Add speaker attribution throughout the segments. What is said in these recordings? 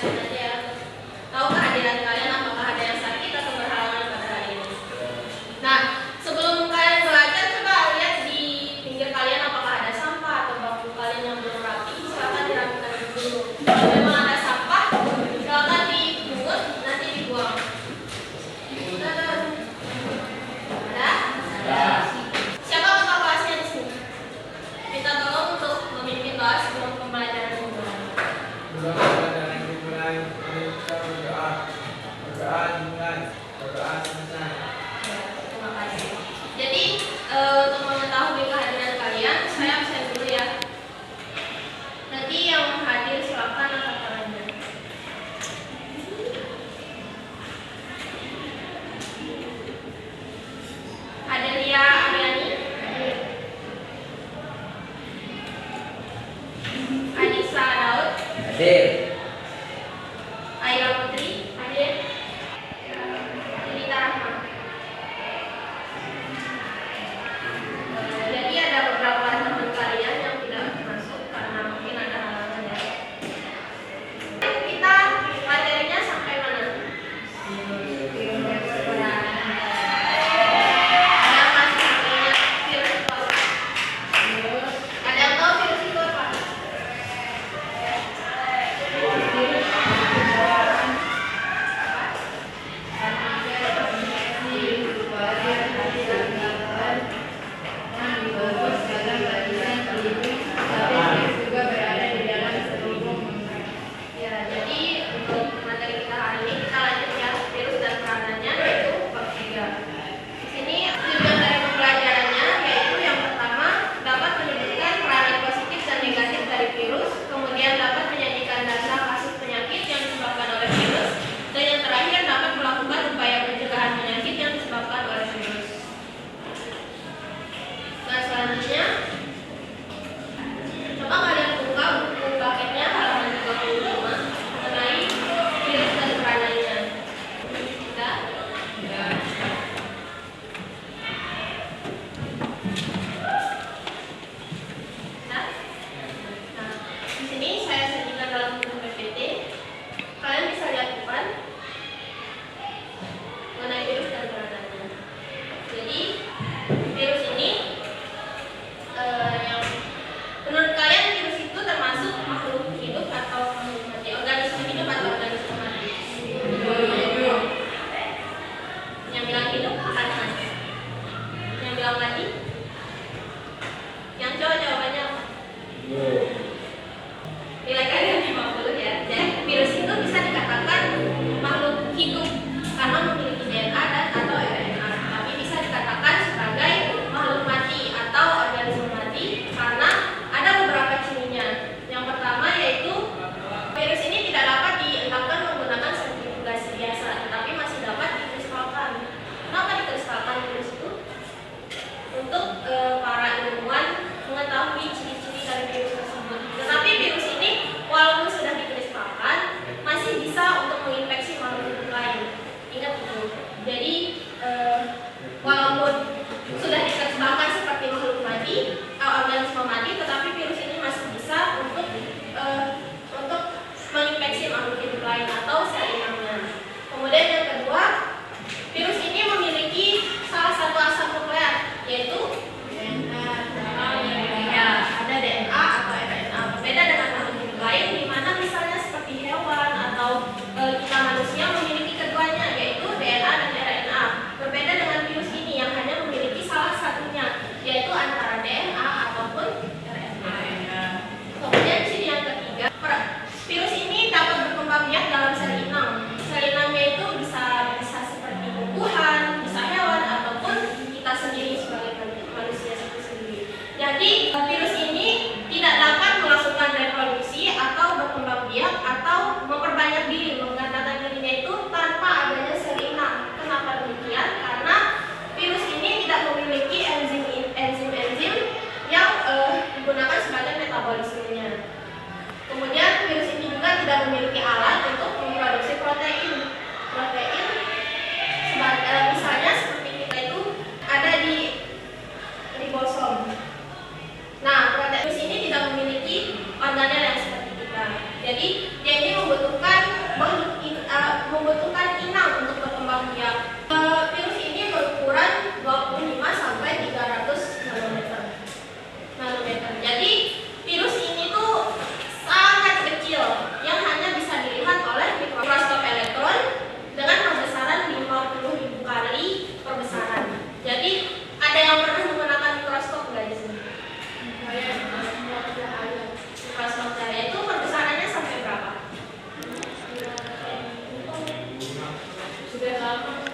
Speaker 1: absen aja ya. Tahu kehadiran kalian apakah ada yang sakit atau berhalangan pada hari ini? Nah, sebelum kalian belajar, coba lihat di pinggir kalian apakah ada sampah atau bangku kalian yang belum rapi. Silakan dirapikan dulu. Kalau memang ada sampah, silakan dipungut, nanti dibuang. Ada? Siapa kakak kelasnya di sini? Minta tolong untuk memimpin kelas sebelum pembelajaran dimulai.
Speaker 2: Sebelum pembelajaran dimulai, kita berdoa. Berdoa dimulai, berdoa selesai.
Speaker 1: Terima kasih. Jadi untuk mengetahui kehadiran kalian, saya absen dulu ya. Nanti yang hadir silakan angkat tangannya. Adelia Ariani, Anissa Daud,
Speaker 2: Hadir.
Speaker 1: Aira Putri, hadir. Lita Rahma. Jadi ada beberapa teman kalian yang tidak masuk karena mungkin ada halangan ya. Kita materinya sampai mana? Ada masih sampainya virus itu apa? Ada yang tahu virus itu apa? Ya, jadi untuk materi kita hari ini kita lanjut ya, virus dan peranannya yaitu bab 3. Di sini tujuan dari pembelajarannya yaitu yang pertama dapat menyebutkan peranan positif dan negatif dari virus, kemudian dapat menyajikan data kasus penyakit yang disebabkan oleh virus, dan yang terakhir dapat melakukan upaya pencegahan penyakit yang disebabkan oleh virus. Nah, selanjutnya coba kalian buka buku paketnya halaman 35 mengenai virus dan peranannya. Sudah? Nah, di sini saya sajikan dalam buku PPT. Kalian bisa lihat depan mengenai virus dan peranannya. Jadi virus ini yang menurut kalian virus itu termasuk makhluk hidup atau makhluk mati? Organisme hidup atau organisme mati? Yang bilang hidup angkat tangan. Yang bilang mati? Yang cowok jawabannya apa? Nilai kalian 50 ya. Jadi virus itu bisa dikatakan makhluk hidup karena memiliki DNA dan atau RNA. Tapi bisa dikatakan sebagai makhluk mati atau organisme mati karena ada beberapa cirinya. Yang pertama yaitu virus ini tidak dapat dientangkan menggunakan sentrifugasi biasa, tetapi masih dapat dikristalkan. Kenapa dikristalkan virus itu? Untuk para ilmuwan mengetahui ciri-ciri dari virus tersebut. Tetapi virus ini walaupun sudah dikristalkan masih bisa untuk menginfeksi makhluk hidup lain. Ingat itu. Jadi walaupun sudah dikristalkan seperti makhluk mati, organisme mati, tetapi virus ini masih bisa untuk menginfeksi makhluk hidup lain atau sel inangnya. Kemudian yang kedua, virus ini memiliki salah satu asam nukleat yaitu DNA. Ya, ada DNA atau RNA. Berbeda dengan makhluk hidup lain di mana misalnya seperti hewan atau kita manusia memiliki keduanya yaitu DNA dan RNA. Berbeda dengan virus ini yang hanya memiliki salah satunya yaitu antara DNA ataupun RNA. Kemudian ciri yang ketiga, virus ini dapat berkembang biak dalam sel inang. Sel inangnya itu bisa seperti tumbuhan, bisa hewan ataupun kita sendiri sebagai manusia itu sendiri. Jadi virus ini tidak dapat melakukan reproduksi atau berkembang biak atau memperbanyak diri, menggandakan dirinya itu tanpa adanya sel inang. Kenapa demikian? Karena virus ini tidak memiliki enzim-enzim yang digunakan sebagai metabolismenya. Kemudian virus ini juga tidak memiliki alat untuk memproduksi protein. Misalnya seperti kita itu ada di ribosom. Nah, protein ini tidak memiliki organel yang seperti kita. Jadi dia ini membutuhkan inang untuk berkembang biak. Virus ini berukuran 25 sampai 300 nanometer. Jadi virus ini tuh sangat kecil yang hanya bisa dilihat oleh mikroskop elektron dengan perbesaran 50.000 kali perbesaran. Jadi ada yang pernah menggunakan mikroskop nggak di sini? Mikroskop cahaya itu perbesarannya sampai berapa? Sudah lama.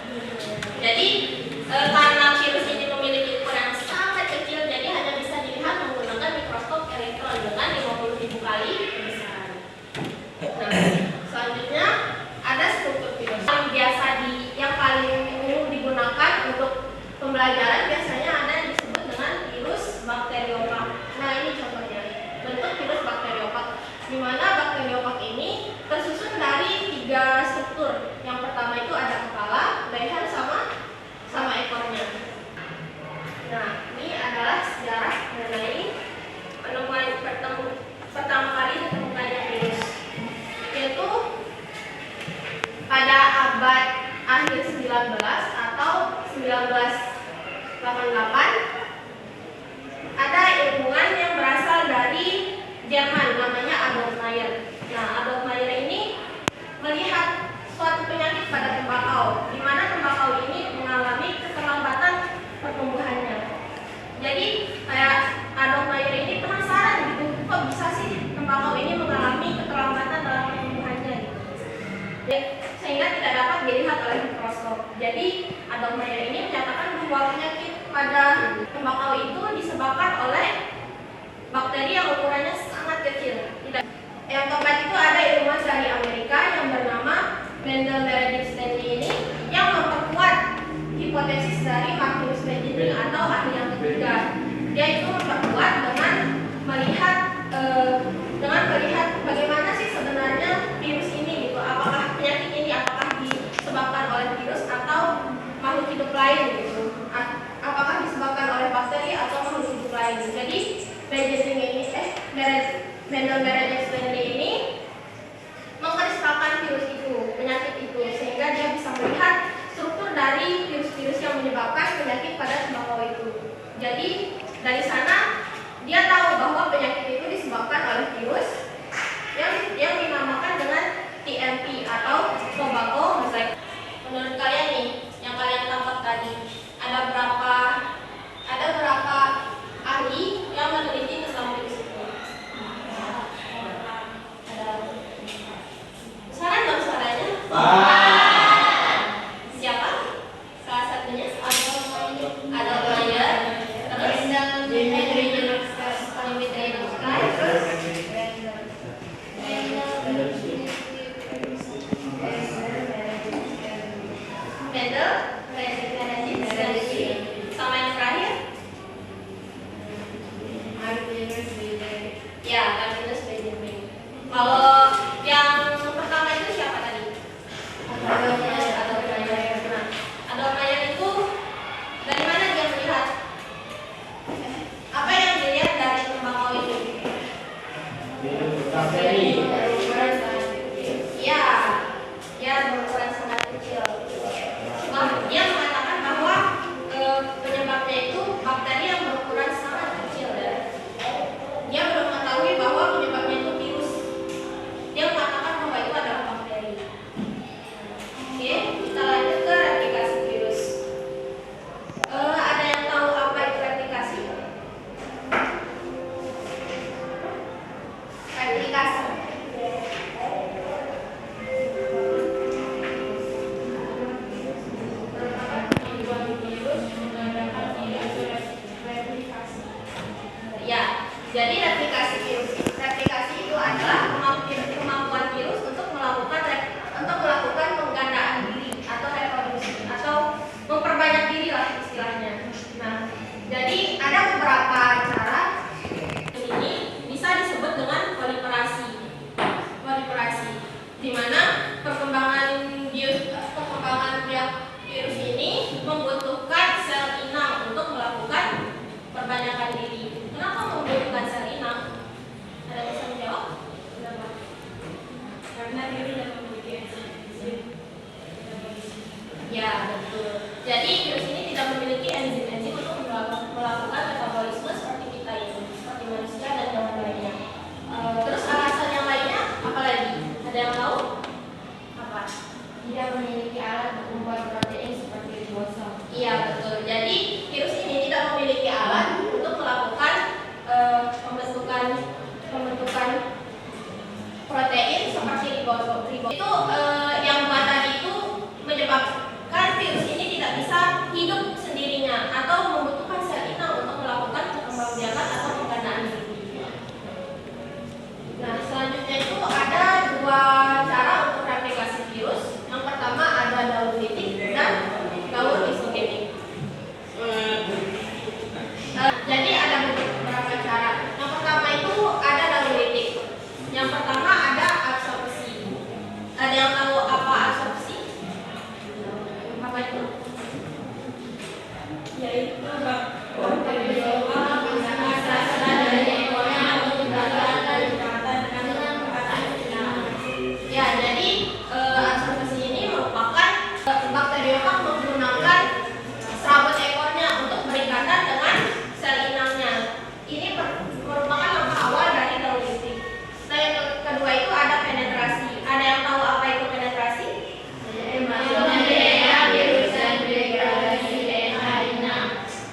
Speaker 1: Jadi karena virus ini memiliki ukuran yang sangat kecil, jadi hanya bisa dilihat menggunakan mikroskop elektron dengan 50.000 kali perbesaran. Nah, selanjutnya ada struktur virus yang paling umum digunakan untuk pembelajaran. Biasanya ada yang disebut dengan virus bakteriofag. Nah, ini contohnya bentuk virus bakteriofag, di mana bakteriofag ini tersusun dari 3 struktur. Yang pertama itu ada kepala, leher, sama ekornya. Nah, ini adalah sejarah mengenai penemuan pertama kali ditemukannya virus, yaitu pada abad akhir 19 atau 1988. Ada ilmuwan yang berasal dari Jerman, namanya Adolf Meyer. Nah, Adolf Meyer ini melihat suatu penyakit pada tembakau, di mana tembakau ini mengalami keterlambatan pertumbuhannya. Jadi kayak Adolf Meyer ini penasaran gitu, kok bisa sih tembakau ini mengalami keterlambatan dalam pertumbuhannya gitu. Sehingga tidak dapat dilihat oleh mikroskop. Jadi Adolf Meyer ini menyatakan bahwa penyakit pada tembakau itu disebabkan oleh bakteri yang ukurannya sangat kecil. Yang keempat itu ada ilmuwan dari Amerika yang bernama Mendel Meredith Stanley ini yang memperkuat hipotesis dari Magnus Benjamin atau ahli yang ketiga. Dia itu memperkuat dengan melihat bagaimana sih sebenarnya virus ini gitu. Apakah penyakit ini disebabkan oleh virus atau makhluk hidup lain gitu. Apakah disebabkan oleh bakteri atau makhluk hidup lain. Jadi Mendel Meredith Stanley ini mengkristalkan virus itu, penyakit itu, sehingga dia bisa melihat struktur dari virus-virus yang menyebabkan penyakit pada tembakau itu. Jadi dari sana dia tahu bahwa penyakit itu disebabkan oleh virus yang dinamakan dengan TMP atau tobacco mosaic. Menurut kalian nih, yang kalian tangkap tadi, ada berapa ahli yang meneliti tentang virus itu? Saran dong suaranya. Siapa? Salah satunya Adolf Meyer, terus Dimitri Yanovsky, terus Mendel Meredith Stanley, sama yang terakhir? Ya, Magnus Benjamin. Kalau yang pertama itu siapa tadi? Adolf Meyer. Nah, Adolf Meyer itu dari mana dia melihat? Apa yang dilihat dari tembakau itu? Ya, dia berukuran sangat kecil. Dia mengatakan bahwa penyebabnya itu bakteri yang berukuran sangat kecil. Dia belum mengetahui bahwa penyebabnya itu virus. Dia mengatakan bahwa itu adalah bakteri. Oke, kita lanjut ke replikasi virus. Ada yang tahu apa itu replikasi? Replikasi. Ya, jadi replikasi virus. Replikasi itu adalah kemampuan virus untuk melakukan penggandaan diri atau reproduksi atau memperbanyak diri lah istilahnya. Nah, jadi ada beberapa cara. Ini bisa disebut dengan proliferasi. Di mana perkembangan virus ini membutuhkan sel inang untuk melakukan perbanyakan diri. Kenapa membutuhkan sel inang? Ada yang bisa menjawab? Karena dia tidak memiliki enzim. Ya, betul. Jadi virus ini tidak memiliki enzim untuk melakukan metabolisme seperti kita ini, seperti manusia dan yang lainnya. Terus alasan yang lainnya apa lagi? Ada yang tahu? Apa?
Speaker 3: Tidak memiliki alat untuk membuat protein seperti ribosom.
Speaker 1: Iya, betul. Jadi virus ini tidak memiliki alat untuk melakukan pembentukan protein seperti ribosom. Itu yang buat tadi itu menyebabkan virus ini tidak bisa hidup sendirinya atau membutuhkan sel inang untuk melakukan perkembangbiakan atau pengganaan diri. Nah, selanjutnya itu ada dua cara untuk replikasi virus. Yang pertama ada daur litik dan daur isogenik. Jadi ada beberapa cara. Yang pertama itu ada daur litik. Yang pertama ada absorpsi. Ada yang tahu apa absorpsi? Apa itu? Yaitu bakteri ya, jadi absorpsi ini merupakan bakteriofag menggunakan serabut ekornya untuk berikatan dengan sel inangnya. Ini merupakan langkah awal dari daur litik. Nah, yang kedua itu ada penetrasi. Ada yang tahu apa itu penetrasi?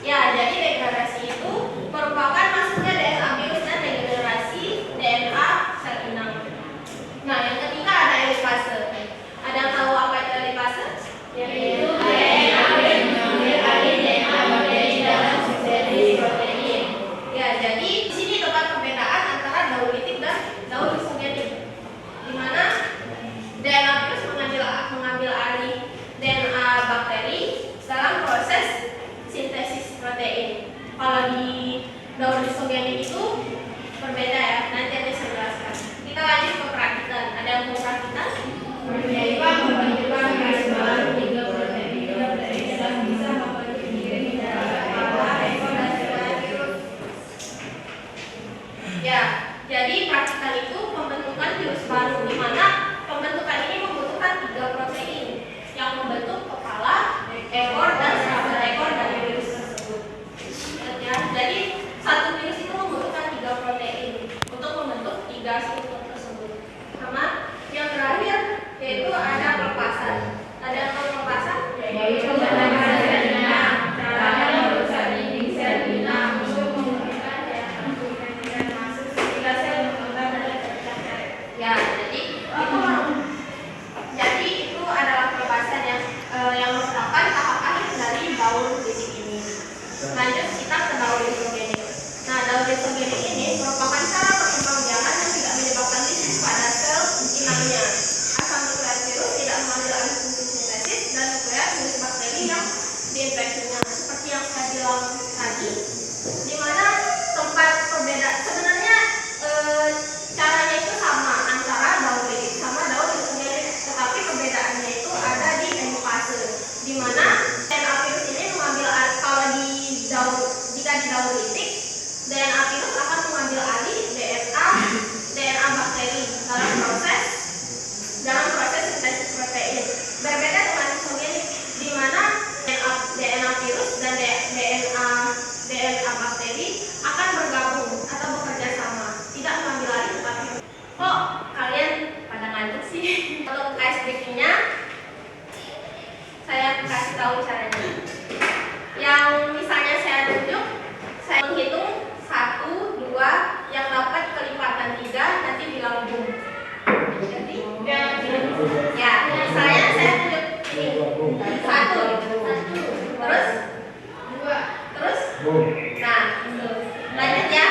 Speaker 1: Ya, jadi degradasi itu merupakan masuknya DNA virus dan degenerasi DNA sel inang. Nah, yang ketiga ada elipase. Ada yang tahu apa itu elipase?
Speaker 3: Yaitu DNA mengambil alih DNA bakteri dalam sintesis protein.
Speaker 1: Ya, jadi di sini terdapat perbedaan antara daur litik dan daur isogenik. Di mana DNA virus mengambil alih DNA bakteri dalam proses sintesis protein. Kalau di daur isogenik itu berbeda ya. Nanti ada saya jelaskan. Kita lanjut ke perakitan. Ada yang mau perakitan?
Speaker 3: Yaitu membentukkan garis baru tiga protein yang bisa membentuk diri dalam kepala, ekor, dan sel virus.
Speaker 1: Ya, jadi perakitan itu pembentukan virus baru, di mana pembentukan ini membutuhkan tiga protein yang membentuk kepala, ekor, dan serabut ekor dari virus tersebut. Ya, jadi satu virus itu membutuhkan tiga protein untuk membentuk tiga struktur tersebut. Sama yang terakhir yaitu ada pelepasan. Ada yang tahu pelepasan?
Speaker 3: Yaitu menekan sel inang. Caranya merusak dinding sel inang untuk memungkinkan cairan tubuh masuk sehingga sel berkembang dan tercapai.
Speaker 1: Ya, jadi itu adalah pelepasan yang merupakan tahap akhir dari daur litik ini. Lanjut kita ke daur isogenik. Nah, daur isogenik ini merupakan cara perkembangbiakan yang tidak menyebabkan lisis pada sel inangnya. Asal nukleat virus tidak mengambil alih fungsi sintesis dan nukleat milik bakteri yang diinfeksinya. Seperti yang saya bilang tadi, di mana tempat perbedaan sebenarnya caranya itu sama antara daur litik sama daur isogenik, tetapi perbedaannya itu ada di elipase, di mana DNA virus ini mengambil alih jika di daur litik, DNA virus akan mengambil alih DNA bakteri dalam proses sintesis protein. Berbeda dengan isogenik, di mana DNA virus dan DNA bakteri akan bergabung atau bekerja sama, tidak mengambil alih tetapi. Kok kalian pada ngantuk sih? Untuk ice breaking-nya, saya kasih tahu caranya. Yang misalnya saya tunjuk, saya menghitung 1, 2, yang dapat kelipatan 3, nanti bilang boom. Jadi, ya, misalnya saya tunjuk ini 1, terus 2, terus, nah, lanjut ya.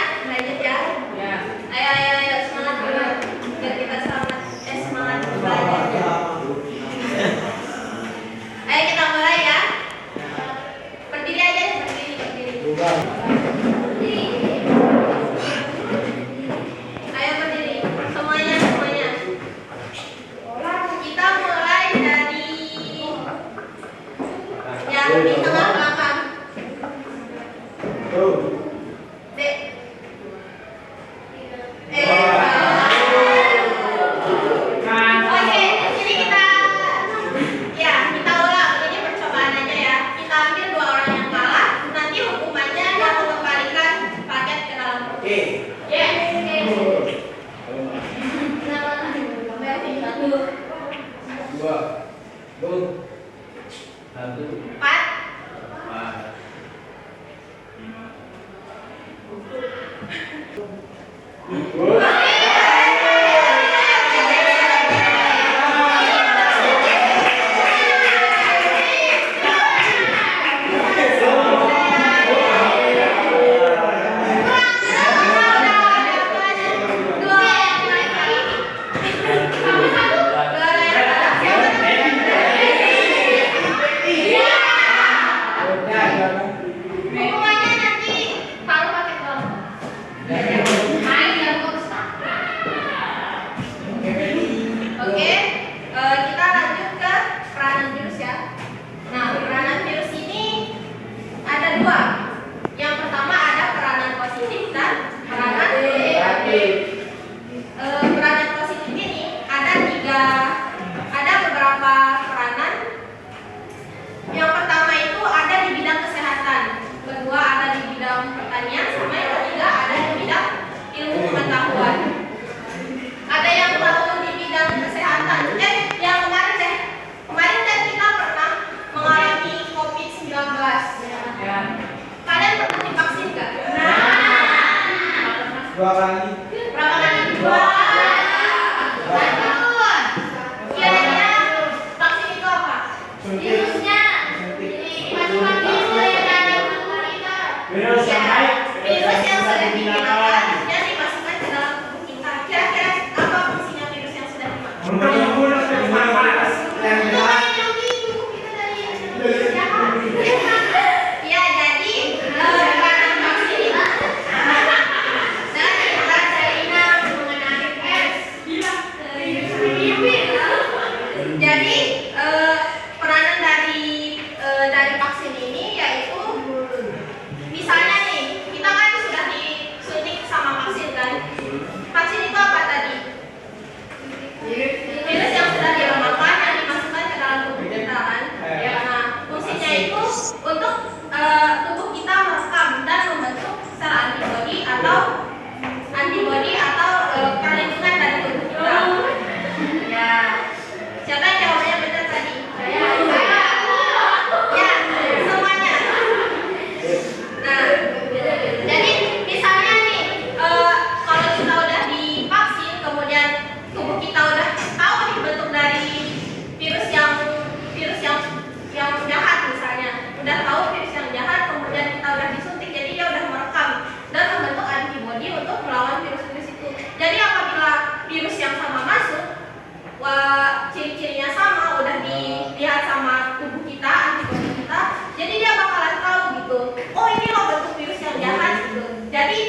Speaker 1: Ayo, semangat dulu, biar kita semangat belajar. Ayo kita mulai ya. Berdiri aja, berdiri.
Speaker 2: Dua. Bung. Satu.
Speaker 1: 4.
Speaker 2: Empat.
Speaker 1: Hukumannya nanti palu pakai drum. Main yang rusak. Oke, kita lanjut ke peranan virus ya. Nah, peranan virus ini ada dua. Yang pertama ada peranan positif dan peranan negatif. Peranan positif ini ada beberapa peranan. Yang pertama itu ada di bidang kesehatan, kedua ada di bidang pertanian, sama yang ketiga ada di bidang ilmu pengetahuan. Ada yang tahu di bidang kesehatan, yang kemarin kan kita pernah mengalami COVID-19. Kalian pernah divaksin nggak?
Speaker 2: Dua kali.
Speaker 1: Berapa kali? Dua. Kira-kira vaksin itu apa? Virusnya.
Speaker 4: Virus yang baik.
Speaker 1: Virus yang sudah digunakan dan dimasukkan ke dalam tubuh kita. Kira-kira apa fungsinya virus yang sudah dimasukkan?
Speaker 4: Untuk membunuh semua panas.
Speaker 1: Ya, jadi peranan vaksin itu dari inang mengenai pers. Jadi peranan dari vaksin ini yaitu misalnya nih kita kan sudah disuntik sama vaksin kan. Vaksin itu apa tadi? Virus yang sudah diremakan yang dimasukkan ke dalam tubuh kita kan. Ya, nah fungsinya itu untuk tubuh kita merekam dan membentuk sel antibody atau perlindungan dari tubuh kita. Ya, siapa yang jawabnya benar tadi? Saya. Ya, semuanya. Nah, jadi misalnya nih, kalau kita udah divaksin, kemudian tubuh kita udah tahu dibentuk dari virus yang jahat misalnya, udah tahu virus yang jahat, kemudian kita udah disuntik, jadi dia udah merekam dan membentuk antibody untuk melawan virus-virus itu. Jadi apabila virus yang sama masuk, ciri-cirinya sama, udah dilihat sama tubuh kita, antibody kita, jadi dia bakalan tahu gitu, oh ini loh bentuk virus yang jahat gitu. Jadi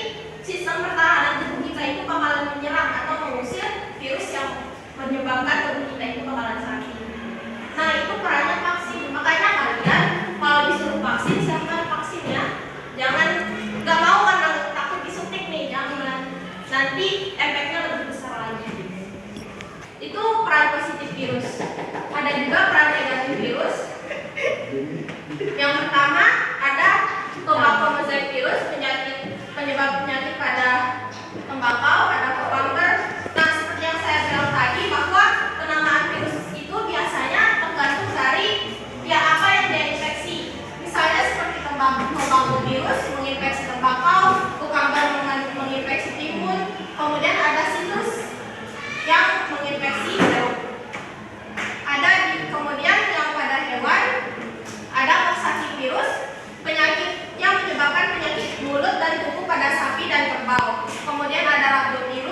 Speaker 1: sistem pertahanan tubuh kita itu bakalan menyerang atau mengusir virus yang menyebabkan tubuh kita itu bakalan sakit. Nah itu perannya vaksin. Makanya kalian kalau disuruh vaksin silakan vaksin ya. Jangan nggak mau karena takut disuntik nih, jangan. Nanti efeknya lebih besar lagi. Itu peran positif virus. Ada juga peran negatif virus. Yang pertama ada tobacco mosaic virus, penyebab penyakit pada tembakau, ada kanker. Nah seperti yang saya bilang tadi bahwa penamaan virus itu biasanya tergantung dari ya apa yang dia infeksi. Misalnya seperti tembakau virus menginfeksi tembakau, kukamber menginfeksi timun, kemudian ada situs yang menginfeksi jeruk. Kemudian yang pada hewan ada Coxsackie virus, penyakit yang menyebabkan penyakit mulut dan kuku pada sapi dan kerbau. Kemudian ada Rhabdomyia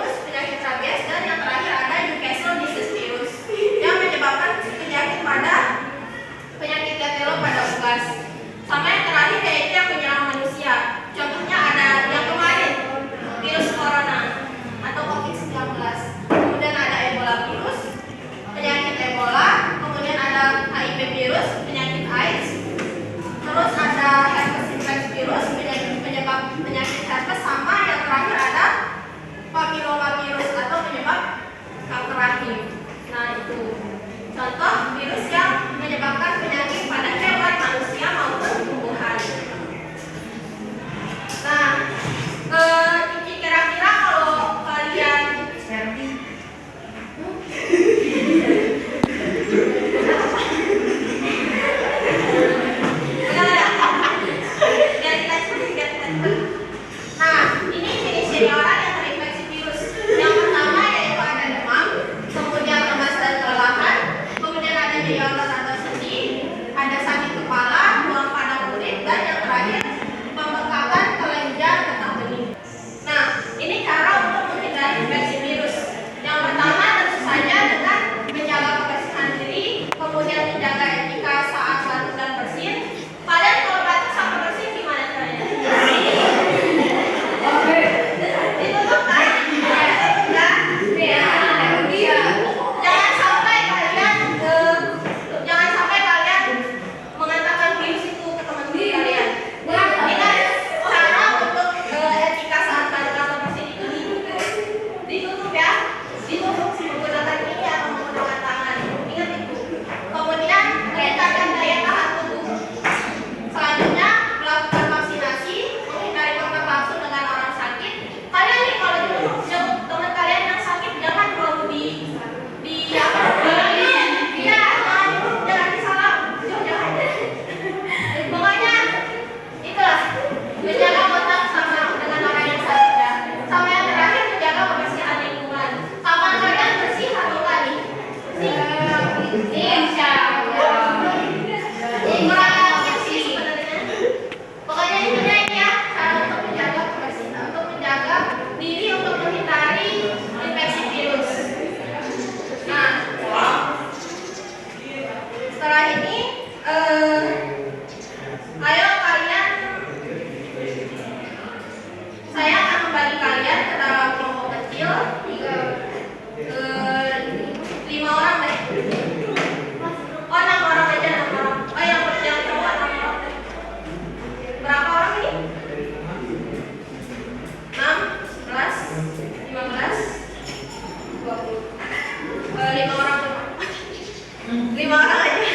Speaker 1: 5 orang aja.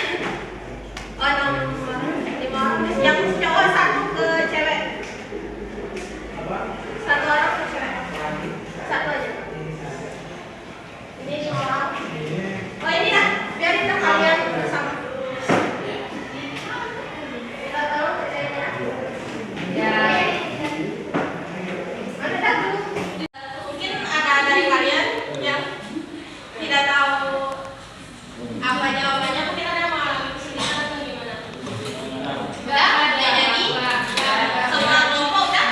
Speaker 1: Oh, 5 orang. Yang cowok 1 ke cewek. 1 orang ke cewek. 1 aja. Ini 5 orang. Oh, ini dah. Biarin dah kalian bersama. Kita tahu percayanya.
Speaker 3: Ya.
Speaker 1: Mana dah tuh? Mungkin ada dari kalian yang tidak tahu apa jawabannya, mungkin ada yang mengalami kesulitan atau gimana? Udah? Udah jadi? Semua kelompok udah?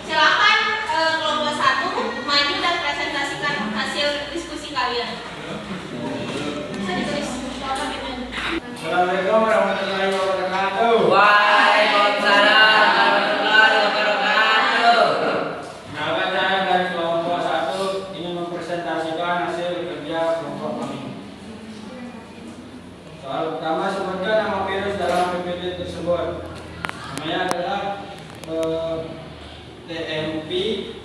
Speaker 1: Silakan kelompok 1 maju dan presentasikan hasil diskusi kalian. Bisa ditulis.
Speaker 4: Assalamualaikum warahmatullahi wabarakatuh.
Speaker 2: Waalaikumsalam warahmatullahi wabarakatuh.
Speaker 4: Nama saya dari kelompok 1 ingin mempresentasikan hasil kerja kelompok kami. Soal pertama, sebutkan nama virus dalam PPT tersebut. Namanya adalah TMP,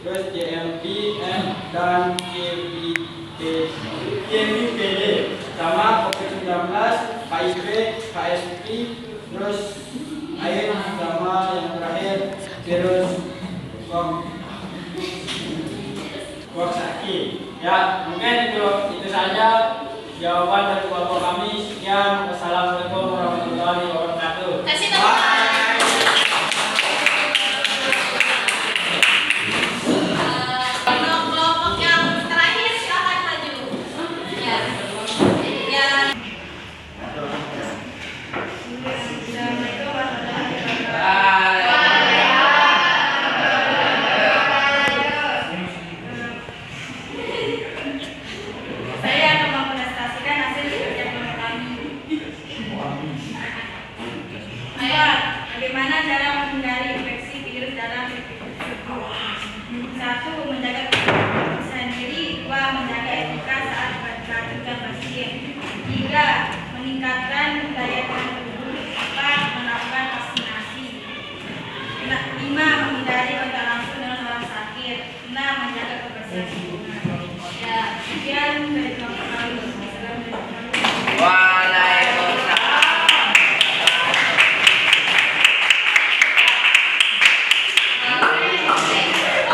Speaker 4: terus JMP, dan KVPD, sama COVID-19, HIV, HSV, terus air, sama yang terakhir virus Coxsackie. Ya, mungkin itu saja jawaban dari kelompok kami. Sekian, wassalamualaikum warahmatullahi wabarakatuh.
Speaker 1: Kasih tepuk tangan. Untuk kelompok yang terakhir silakan maju. Ya. Ya.
Speaker 3: Assalamualaikum warahmatullahi wabarakatuh. Saya akan mempresentasikan hasil kerja kelompok kami. Ayo, bagaimana cara menghindari infeksi virus dalam PPT tersebut? 1. Menjaga kebersihan diri. 2. Menjaga etika saat melakukan pasien. 3. Meningkatkan daya tahan tubuh. 4. Melakukan vaksinasi. 5. Menghindari kontak langsung dengan orang sakit. 6. Menjaga kebersihan lingkungan. Ya, sekian dari kelompok kami. Assalamualaikum.
Speaker 2: Waalaikumsalam.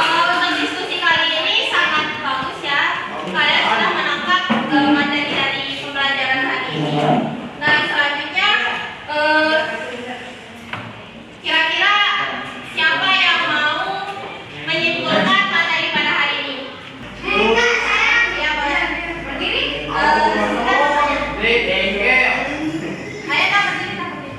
Speaker 1: Untuk diskusi kali ini sangat bagus ya. Kalian sudah menangkap materi dari pembelajaran hari ini. Nah, selanjutnya kira-kira siapa yang mau menyimpulkan materi pada hari ini? Siapa? Berdiri? Ayo tak berdiri, tak berdiri.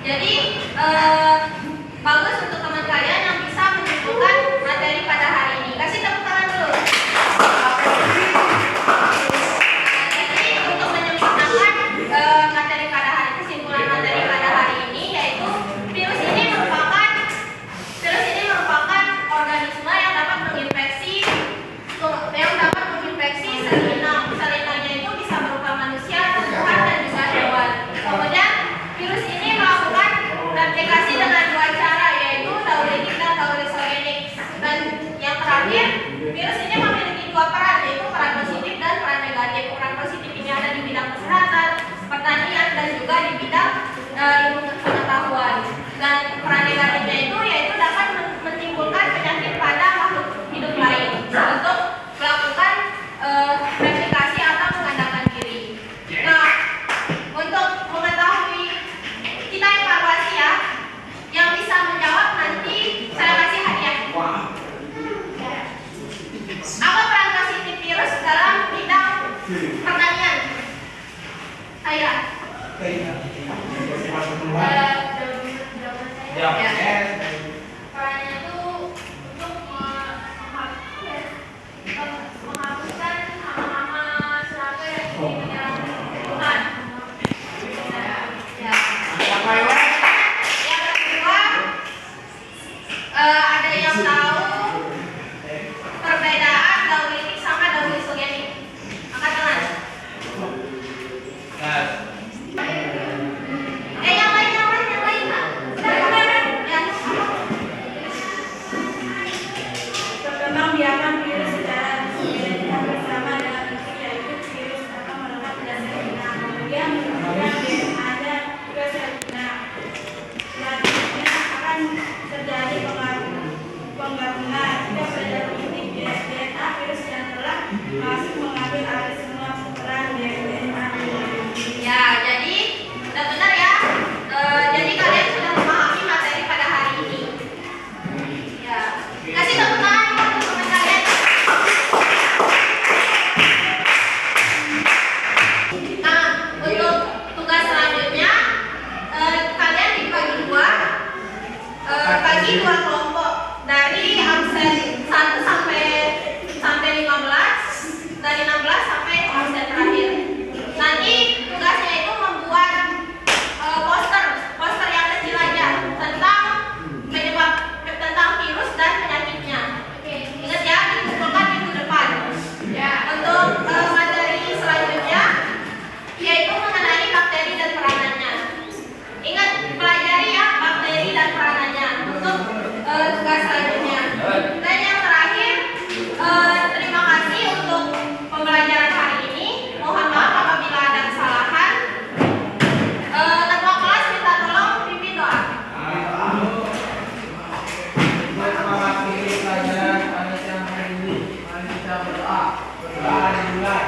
Speaker 1: Jadi bagus untuk teman kalian yang bisa menyimpulkan materi pada hari ini. Kasih tepuk tangan dulu. Jadi untuk menyempurnakan materi pada hari kesimpulan materi pada hari ini yaitu virus ini merupakan organisme yang dapat menginfeksi selinang. Selinangnya itu bisa berupa manusia, tumbuhan dan juga hewan. Kemudian virus ini melakukan replikasi dengan 2 cara yaitu taulinik dan taulisogenik. Dan yang terakhir, virus ini memiliki 2 peran yaitu peran positif dan peran negatif. Peran positif ini ada di bidang kesehatan, pertanian dan juga di bidang ilmu pengetahuan. Dan peran negatifnya itu yaitu dapat menimbulkan penyakit pada makhluk hidup lain untuk melakukan replikasi atau mengandalkan diri. Nah, untuk mengetahui kita evaluasi ya, yang bisa menjawab nanti saya kasih hadiah. Apa peran positif virus dalam bidang pertanian? Saya. Perannya itu untuk menghapuskan hama-hama serangga yang menyerang tumbuhan. Ya. Yang kedua, ada yang tahu perbedaan daulinik sama daulisogenik?
Speaker 3: masuk mengambil alih semua peran DNA.
Speaker 1: Ya, jadi udah benar ya. Jadi kalian sudah memahami materi pada hari ini. Ya, kasih tepuk tangan buat teman-teman kalian. Nah, untuk tugas selanjutnya, kalian dibagi dua kelompok dari absen 1 sampai 15, dari 16 sampai absen terakhir. Nanti tugasnya itu membuat poster yang kecil aja tentang virus dan penyakitnya. Ingat ya, dikumpulkan minggu depan. Ya, untuk materi selanjutnya yaitu mengenai bakteri dan peranannya. Ingat, pelajari ya bakteri dan peranannya untuk tugas selanjutnya. Dan yang terakhir, terima kasih untuk pembelajaran hari ini. Mohon maaf apabila ada kesalahan. Ketua kelas minta tolong pimpin doa.
Speaker 2: Mengakhiri pelajaran pada siang hari ini, mari kita berdoa. Berdoa dimulai.